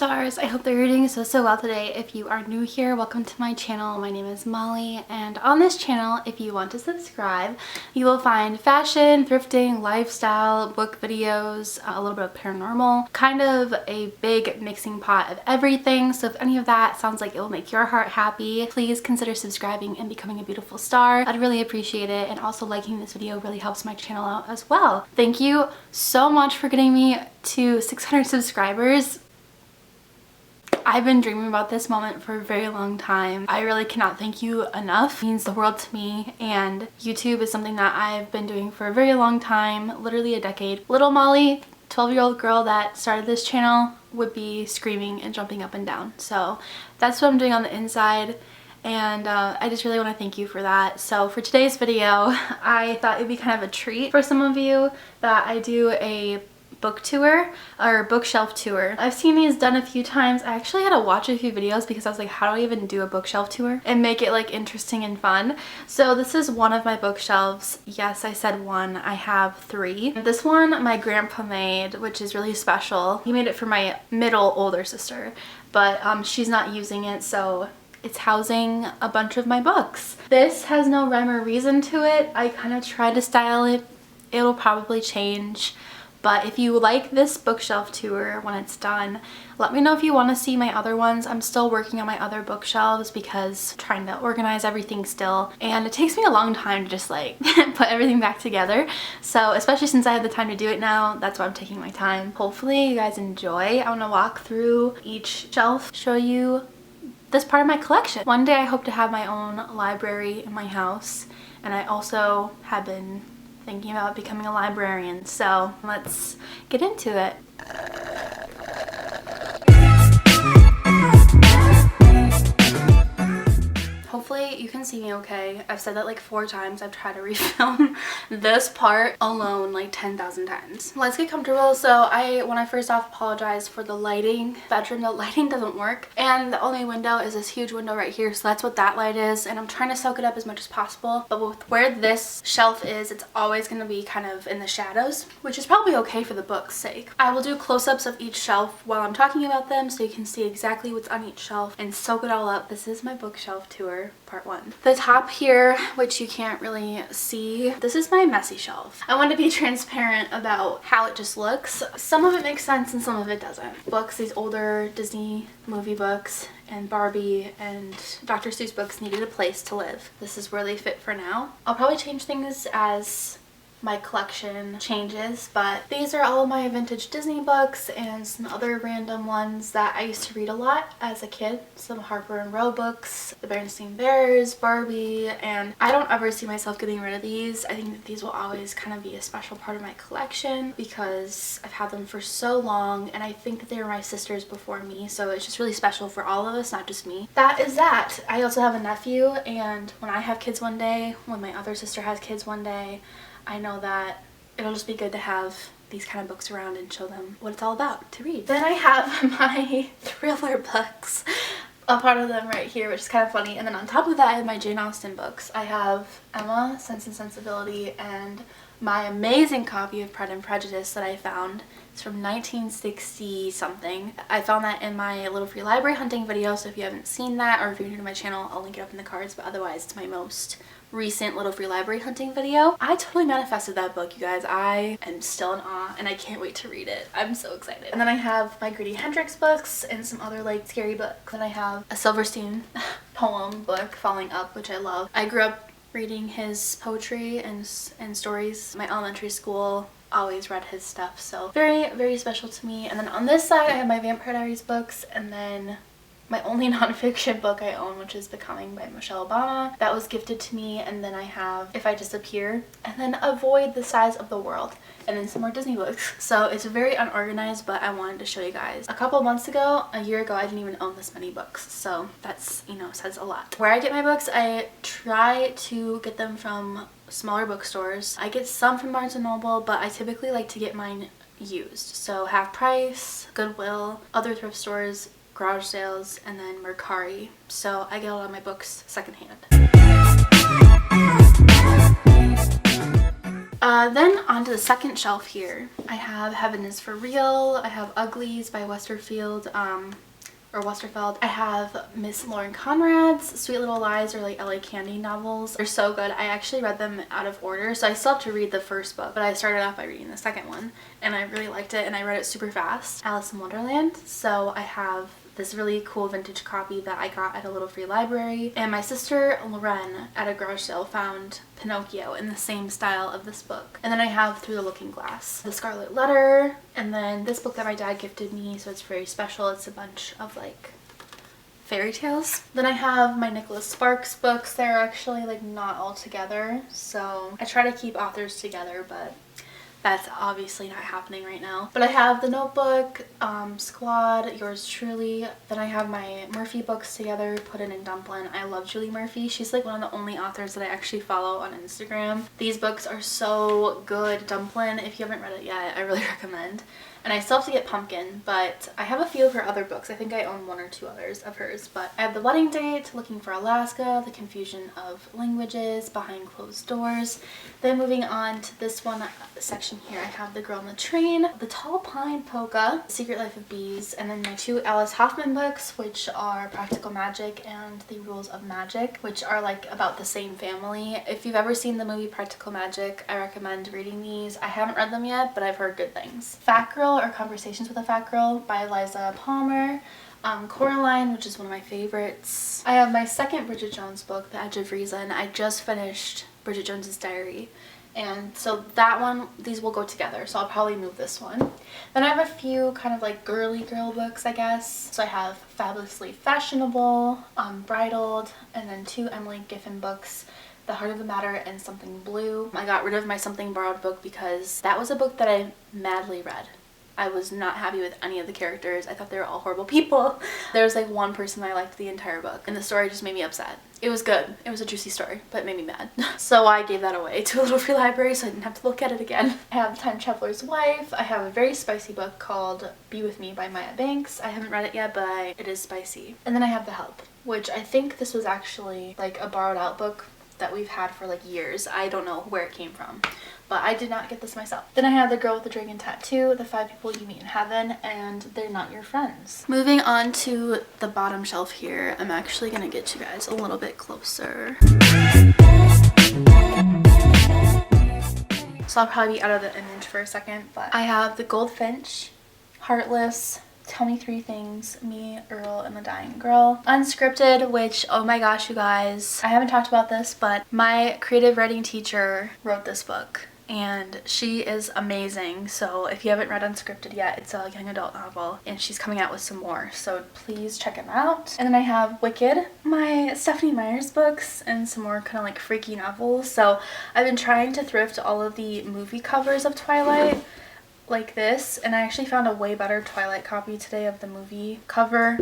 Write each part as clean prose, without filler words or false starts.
stars. I hope that you're doing so well today. If you are new here, welcome to my channel. My name is Molly, and on this channel, if you want to subscribe, you will find fashion, thrifting, lifestyle, book videos, a little bit of paranormal, kind of a big mixing pot of everything. So if any of that sounds like it will make your heart happy, please consider subscribing and becoming a beautiful star. I'd really appreciate it, and also liking this video really helps my channel out as well. Thank you so much for getting me to 600 subscribers. I've been dreaming about this moment for a very long time. I really cannot thank you enough. It means the world to me, and YouTube is something that I've been doing for a very long time, literally a decade. Little Molly, 12-year-old girl that started this channel, would be screaming and jumping up and down. So that's what I'm doing on the inside, and I just really want to thank you for that. So for today's video, I thought it'd be kind of a treat for some of you that I do a book tour or bookshelf tour. I've seen these done a few times. I actually had to watch a few videos because I was like, how do I even do a bookshelf tour and make it like interesting and fun? So this is one of my bookshelves. Yes, I said one. I have three. This one my grandpa made, which is really special. He made it for my middle older sister, but she's not using it, so it's housing a bunch of my books. This has no rhyme or reason to it. I kind of tried to style it. It'll probably change. But if you like this bookshelf tour when it's done, let me know if you want to see my other ones. I'm still working on my other bookshelves because I'm trying to organize everything still. And it takes me a long time to just like put everything back together. So especially since I have the time to do it now, that's why I'm taking my time. Hopefully you guys enjoy. I want to walk through each shelf, show you this part of my collection. One day I hope to have my own library in my house. And I also have been thinking about becoming a librarian, so let's get into it. Hopefully you can see me okay. I've said that like 4 times. I've tried to refilm this part alone like 10,000 times. Let's get comfortable. So I want to first off apologize for the lighting. Bedroom, the lighting doesn't work, and the only window is this huge window right here, so that's what that light is, and I'm trying to soak it up as much as possible. But with where this shelf is, it's always going to be kind of in the shadows, which is probably okay for the book's sake. I will do close-ups of each shelf while I'm talking about them so you can see exactly what's on each shelf and soak it all up. This is my bookshelf tour. Part 1. The top here, which you can't really see, this is my messy shelf. I want to be transparent about how it just looks. Some of it makes sense and some of it doesn't. Books, these older Disney movie books and Barbie and Dr. Seuss books needed a place to live. This is where they fit for now. I'll probably change things as my collection changes, but these are all my vintage Disney books and some other random ones that I used to read a lot as a kid. Some Harper and Row books, the Berenstain Bears, Barbie, and I don't ever see myself getting rid of these. I think that these will always kind of be a special part of my collection because I've had them for so long, and I think that they were my sisters before me, so it's just really special for all of us, not just me. That is that. I also have a nephew, and when I have kids one day, when my other sister has kids one day, I know that it'll just be good to have these kind of books around and show them what it's all about to read. Then I have my thriller books, a part of them right here, which is kind of funny. And then on top of that, I have my Jane Austen books. I have Emma, Sense and Sensibility, and my amazing copy of Pride and Prejudice that I found. It's from 1960 something. I found that in my Little Free Library hunting video, so if you haven't seen that, or if you're new to my channel, I'll link it up in the cards, but otherwise it's my most recent Little Free Library hunting video. I totally manifested that book, you guys. I am still in awe and I can't wait to read it. I'm so excited. And then I have my Grady Hendrix books and some other like scary books. Then I have a Silverstein poem book, Falling Up, which I love. I grew up reading his poetry and stories. My elementary school always read his stuff, so very special to me. And then on this side I have my Vampire Diaries books, and then my only nonfiction book I own, which is Becoming by Michelle Obama. That was gifted to me. And then I have If I Disappear, and then Avoid the Size of the World, and then some more Disney books. So it's very unorganized, but I wanted to show you guys. A couple months ago, a year ago, I didn't even own this many books, so that's, you know, says a lot. Where I get my books, I try to get them from smaller bookstores. I get some from Barnes & Noble, but I typically like to get mine used. So Half Price, Goodwill, other thrift stores, garage sales, and then Mercari. So I get a lot of my books secondhand. Then onto the second shelf here, I have Heaven is for Real. I have Uglies by Westerfeld. I have Miss Lauren Conrad's Sweet Little Lies, or like LA Candy novels. They're so good. I actually read them out of order, so I still have to read the first book, but I started off by reading the second one and I really liked it and I read it super fast. Alice in Wonderland. So I have this really cool vintage copy that I got at a little free library, and my sister Loren at a garage sale found Pinocchio in the same style of this book. And then I have Through the Looking Glass, The Scarlet Letter, and then this book that my dad gifted me, so it's very special. It's a bunch of like fairy tales. Then I have my Nicholas Sparks books. They're actually like not all together, so I try to keep authors together, but that's obviously not happening right now. But I have The Notebook, Squad, Yours Truly. Then I have my Murphy books together, Puddin' and Dumplin'. I love Julie Murphy. She's like one of the only authors that I actually follow on Instagram. These books are so good. Dumplin', if you haven't read it yet, I really recommend. And I still have to get Pumpkin, but I have a few of her other books. I think I own 1 or 2 others of hers. But I have The Wedding Date, Looking for Alaska, The Confusion of Languages, Behind Closed Doors. Then moving on to this one section here, I have The Girl on the Train, The Tall Pine Polka, Secret Life of Bees, and then my 2 Alice Hoffman books, which are Practical Magic and The Rules of Magic, which are like about the same family. If you've ever seen the movie Practical Magic, I recommend reading these. I haven't read them yet, but I've heard good things. Fat Girl, or Conversations with a Fat Girl by Liza Palmer. Coraline, which is one of my favorites. I have my second Bridget Jones book, The Edge of Reason. I just finished Bridget Jones's Diary, and so that one, these will go together, so I'll probably move this one. Then I have a few kind of like girly girl books, I guess. So I have Fabulously Fashionable, Bridled, and then 2 Emily Giffin books, The Heart of the Matter and Something Blue. I got rid of my Something Borrowed book because that was a book that I madly read. I was not happy with any of the characters. I thought they were all horrible people. There was like one person I liked the entire book, and the story just made me upset. It was good. It was a juicy story, but it made me mad. So I gave that away to a little free library so I didn't have to look at it again. I have Time Traveler's Wife. I have a very spicy book called Be With Me by Maya Banks. I haven't read it yet, but it is spicy. And then I have The Help, which I think this was actually like a borrowed out book that we've had for like years. I don't know where it came from, but I did not get this myself. Then I have The Girl with the Dragon Tattoo, The 5 People You Meet in Heaven, and They're Not Your Friends. Moving on to the bottom shelf here, I'm actually gonna get you guys a little bit closer. So I'll probably be out of the image for a second, but I have The Goldfinch, Heartless, Tell Me 3 Things, Me, Earl, and the Dying Girl, Unscripted, which, oh my gosh, you guys, I haven't talked about this, but my creative writing teacher wrote this book, and she is amazing. So if you haven't read Unscripted yet, it's a young adult novel, and she's coming out with some more, so please check them out. And then I have Wicked, my Stephanie Meyer's books, and some more kind of like freaky novels. So I've been trying to thrift all of the movie covers of Twilight like this, and I actually found a way better Twilight copy today of the movie cover,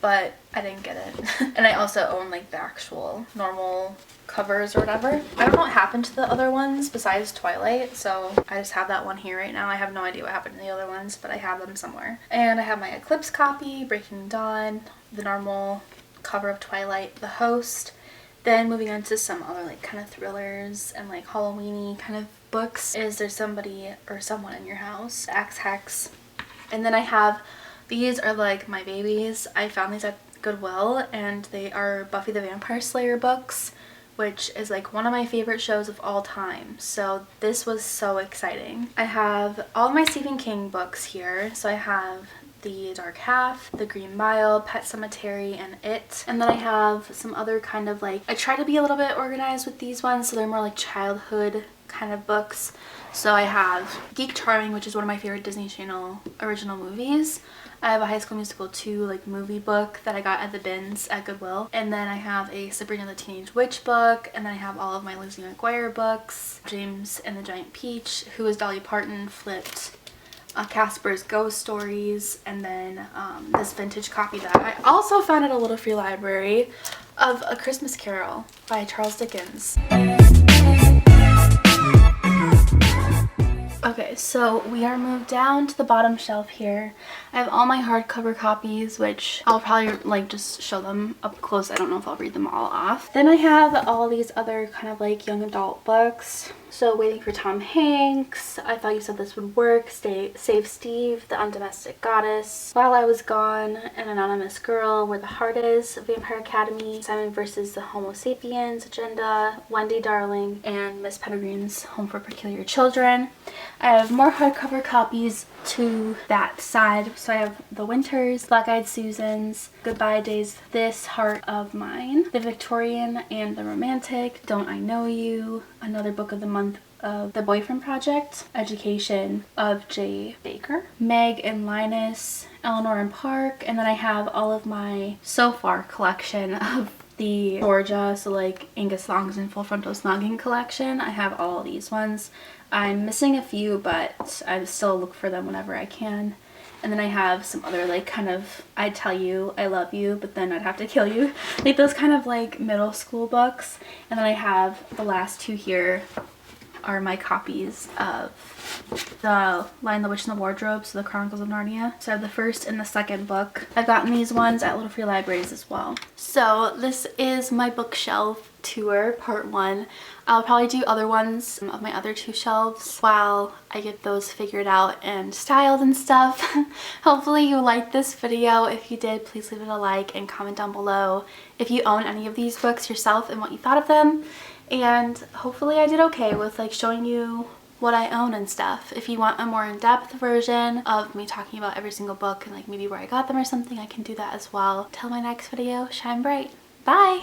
but I didn't get it. And I also own like the actual normal covers or whatever. I don't know what happened to the other ones besides Twilight, so I just have that one here right now. I have no idea what happened to the other ones, but I have them somewhere. And I have my Eclipse copy, Breaking Dawn, the normal cover of Twilight, The Host. Then moving on to some other like kind of thrillers and like Halloween-y kind of books. Is There Somebody or Someone in Your House? Axe Hex. And then I have, these are like my babies. I found these at Goodwill, and they are Buffy the Vampire Slayer books, which is like one of my favorite shows of all time. So this was so exciting. I have all my Stephen King books here. So I have The Dark Half, The Green Mile, Pet Sematary, and It. And then I have some other kind of like, I try to be a little bit organized with these ones, so they're more like childhood kind of books. So I have Geek Charming, which is one of my favorite Disney Channel original movies. I have a High School Musical 2 like movie book that I got at the bins at Goodwill. And then I have a Sabrina the Teenage Witch book. And then I have all of my Lizzie McGuire books. James and the Giant Peach, Who is Dolly Parton, flipped. Casper's Ghost Stories, and then this vintage copy that I also found at a little free library of A Christmas Carol by Charles Dickens. Okay, so we are moved down to the bottom shelf here. I have all my hardcover copies, which I'll probably like just show them up close. I don't know if I'll read them all off. Then I have all these other kind of like young adult books. So Waiting for Tom Hanks, I Thought You Said This Would Work, Save Steve, The Undomestic Goddess, While I Was Gone, An Anonymous Girl, Where the Heart Is, Vampire Academy, Simon vs. the Homo Sapiens Agenda, Wendy Darling, and Miss Peregrine's Home for Peculiar Children. I have more hardcover copies to that side. So I have The Winters, Black Eyed Susans, Goodbye Days, This Heart of Mine, The Victorian and the Romantic, Don't I Know You, another book of the month of The Boyfriend Project, Education of J. Baker, Meg and Linus, Eleanor and Park, and then I have all of my so far collection of the Georgia, so like Angus Thongs and Full Frontal Snogging collection. I have all these ones. I'm missing a few, but I still look for them whenever I can. And then I have some other like kind of I'd tell you I love you but then I'd have to kill you, like those kind of like middle school books. And then I have the last two here are my copies of the Lion, the Witch, and the Wardrobe, so the Chronicles of Narnia. So I have the first and the second book. I've gotten these ones at Little Free Libraries as well. So this is my bookshelf tour, part 1. I'll probably do other ones of my other 2 shelves while I get those figured out and styled and stuff. Hopefully you liked this video. If you did, please leave it a like and comment down below if you own any of these books yourself and what you thought of them. And hopefully I did okay with like showing you what I own and stuff. If you want a more in-depth version of me talking about every single book and like maybe where I got them or something, I can do that as well. Till my next video, shine bright. Bye!